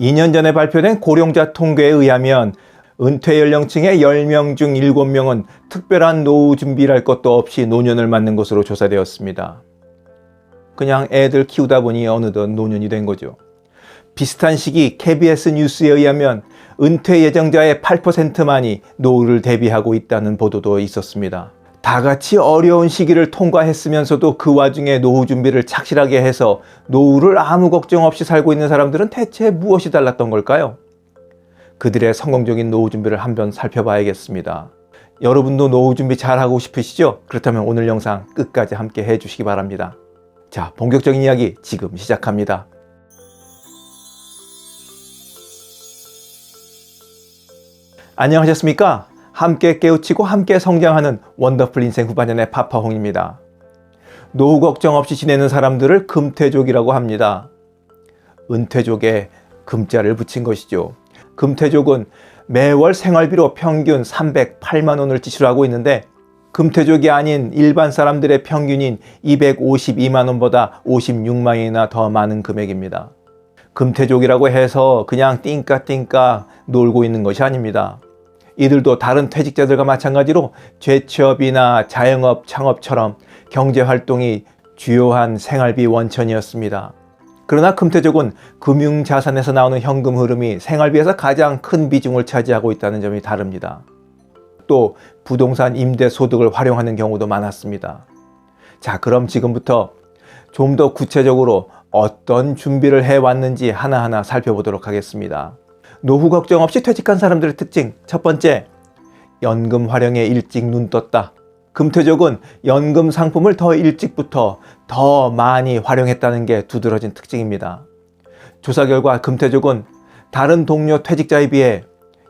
2년 전에 발표된 고령자 통계에 의하면 은퇴 연령층의 10명 중 7명은 특별한 노후 준비를 할 것도 없이 노년을 맞는 것으로 조사되었습니다. 그냥 애들 키우다 보니 어느덧 노년이 된 거죠. 비슷한 시기 KBS 뉴스에 의하면 은퇴 예정자의 8%만이 노후를 대비하고 있다는 보도도 있었습니다. 다 같이 어려운 시기를 통과했으면서도 그 와중에 노후 준비를 착실하게 해서 노후를 아무 걱정 없이 살고 있는 사람들은 대체 무엇이 달랐던 걸까요? 그들의 성공적인 노후 준비를 한번 살펴봐야겠습니다. 여러분도 노후 준비 잘하고 싶으시죠? 그렇다면 오늘 영상 끝까지 함께 해주시기 바랍니다. 자, 본격적인 이야기 지금 시작합니다. 안녕하셨습니까? 함께 깨우치고 함께 성장하는 원더풀 인생 후반년의 파파홍입니다. 노후 걱정 없이 지내는 사람들을 금태족이라고 합니다. 은퇴족에 금자를 붙인 것이죠. 금태족은 매월 생활비로 평균 308만 원을 지출하고 있는데 금태족이 아닌 일반 사람들의 평균인 252만 원보다 56만 원이나 더 많은 금액입니다. 금태족이라고 해서 그냥 띵까띵까 놀고 있는 것이 아닙니다. 이들도 다른 퇴직자들과 마찬가지로 재취업이나 자영업, 창업처럼 경제활동이 주요한 생활비 원천이었습니다. 그러나 금태족은 금융자산에서 나오는 현금 흐름이 생활비에서 가장 큰 비중을 차지하고 있다는 점이 다릅니다. 또 부동산 임대 소득을 활용하는 경우도 많았습니다. 자, 그럼 지금부터 좀 더 구체적으로 어떤 준비를 해왔는지 하나하나 살펴보도록 하겠습니다. 노후 걱정 없이 퇴직한 사람들의 특징, 첫 번째, 연금 활용에 일찍 눈 떴다. 금태족은 연금 상품을 더 일찍부터 더 많이 활용했다는 게 두드러진 특징입니다. 조사 결과 금태족은 다른 동료 퇴직자에 비해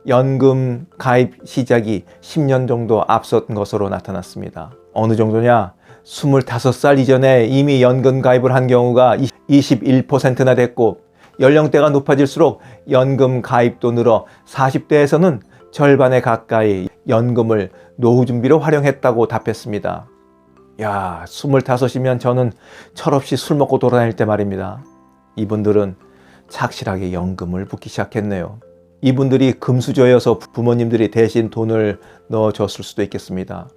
연금 가입 시작이 10년 정도 앞선 것으로 나타났습니다. 어느 정도냐? 25살 이전에 이미 연금 가입을 한 경우가 21%나 됐고, 연령대가 높아질수록 연금 가입도 늘어 40대에서는 절반에 가까이 연금을 노후 준비로 활용했다고 답했습니다. 야, 25이면 저는 철없이 술 먹고 돌아다닐 때 말입니다. 이분들은 착실하게 연금을 붓기 시작했네요. 이분들이 금수저여서 부모님들이 대신 돈을 넣어줬을 수도 있겠습니다.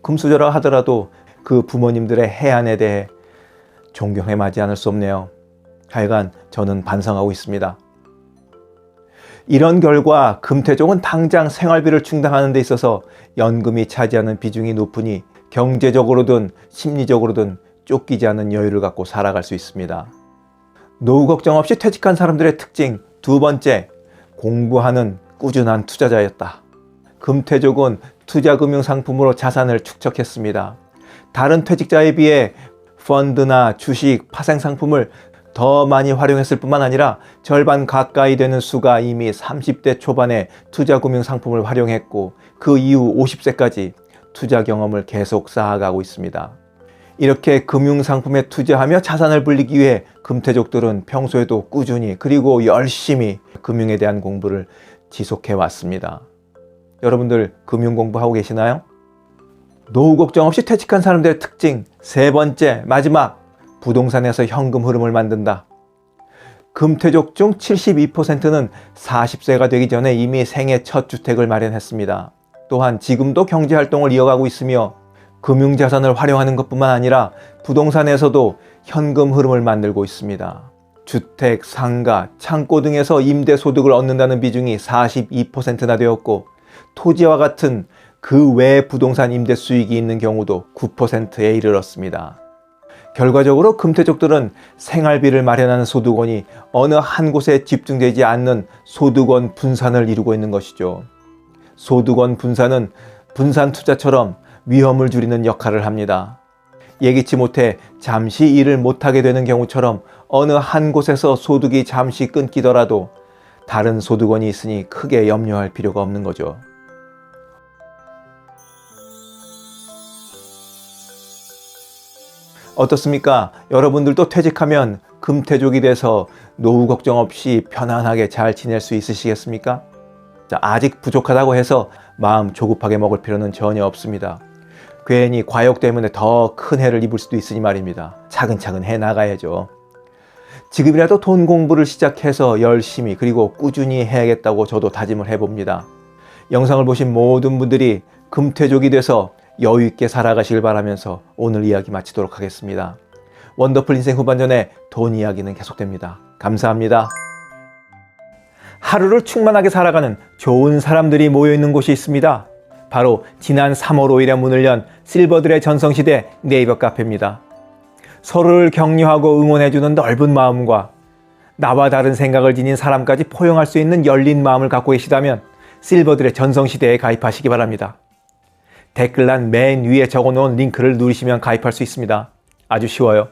금수저라 하더라도 그 부모님들의 해안에 대해 존경해 마지 않을 수 없네요. 하여간 저는 반성하고 있습니다. 이런 결과 금태족은 당장 생활비를 충당하는 데 있어서 연금이 차지하는 비중이 높으니 경제적으로든 심리적으로든 쫓기지 않는 여유를 갖고 살아갈 수 있습니다. 노후 걱정 없이 퇴직한 사람들의 특징, 두 번째, 공부하는 꾸준한 투자자였다. 금태족은 투자금융상품으로 자산을 축적했습니다. 다른 퇴직자에 비해 펀드나 주식, 파생상품을 더 많이 활용했을 뿐만 아니라 절반 가까이 되는 수가 이미 30대 초반에 투자금융상품을 활용했고 그 이후 50세까지 투자 경험을 계속 쌓아가고 있습니다. 이렇게 금융상품에 투자하며 자산을 불리기 위해 금태족들은 평소에도 꾸준히 그리고 열심히 금융에 대한 공부를 지속해 왔습니다. 여러분들 금융 공부하고 계시나요? 노후 걱정 없이 퇴직한 사람들의 특징, 세 번째, 마지막, 부동산에서 현금 흐름을 만든다. 금태족 중 72%는 40세가 되기 전에 이미 생애 첫 주택을 마련했습니다. 또한 지금도 경제활동을 이어가고 있으며 금융자산을 활용하는 것뿐만 아니라 부동산에서도 현금 흐름을 만들고 있습니다. 주택, 상가, 창고 등에서 임대소득을 얻는다는 비중이 42%나 되었고 토지와 같은 그 외 부동산 임대 수익이 있는 경우도 9%에 이르렀습니다. 결과적으로 금태족들은 생활비를 마련하는 소득원이 어느 한 곳에 집중되지 않는 소득원 분산을 이루고 있는 것이죠. 소득원 분산은 분산 투자처럼 위험을 줄이는 역할을 합니다. 예기치 못해 잠시 일을 못하게 되는 경우처럼 어느 한 곳에서 소득이 잠시 끊기더라도 다른 소득원이 있으니 크게 염려할 필요가 없는 거죠. 어떻습니까? 여러분들도 퇴직하면 금태족이 돼서 노후 걱정 없이 편안하게 잘 지낼 수 있으시겠습니까? 자, 아직 부족하다고 해서 마음 조급하게 먹을 필요는 전혀 없습니다. 괜히 과욕 때문에 더 큰 해를 입을 수도 있으니 말입니다. 차근차근 해 나가야죠. 지금이라도 돈 공부를 시작해서 열심히 그리고 꾸준히 해야겠다고 저도 다짐을 해봅니다. 영상을 보신 모든 분들이 금태족이 돼서 여유 있게 살아가시길 바라면서 오늘 이야기 마치도록 하겠습니다. 원더풀 인생 후반전에 돈 이야기는 계속됩니다. 감사합니다. 하루를 충만하게 살아가는 좋은 사람들이 모여있는 곳이 있습니다. 바로 지난 3월 5일에 문을 연 실버들의 전성시대 네이버 카페입니다. 서로를 격려하고 응원해주는 넓은 마음과 나와 다른 생각을 지닌 사람까지 포용할 수 있는 열린 마음을 갖고 계시다면 실버들의 전성시대에 가입하시기 바랍니다. 댓글란 맨 위에 적어놓은 링크를 누르시면 가입할 수 있습니다. 아주 쉬워요.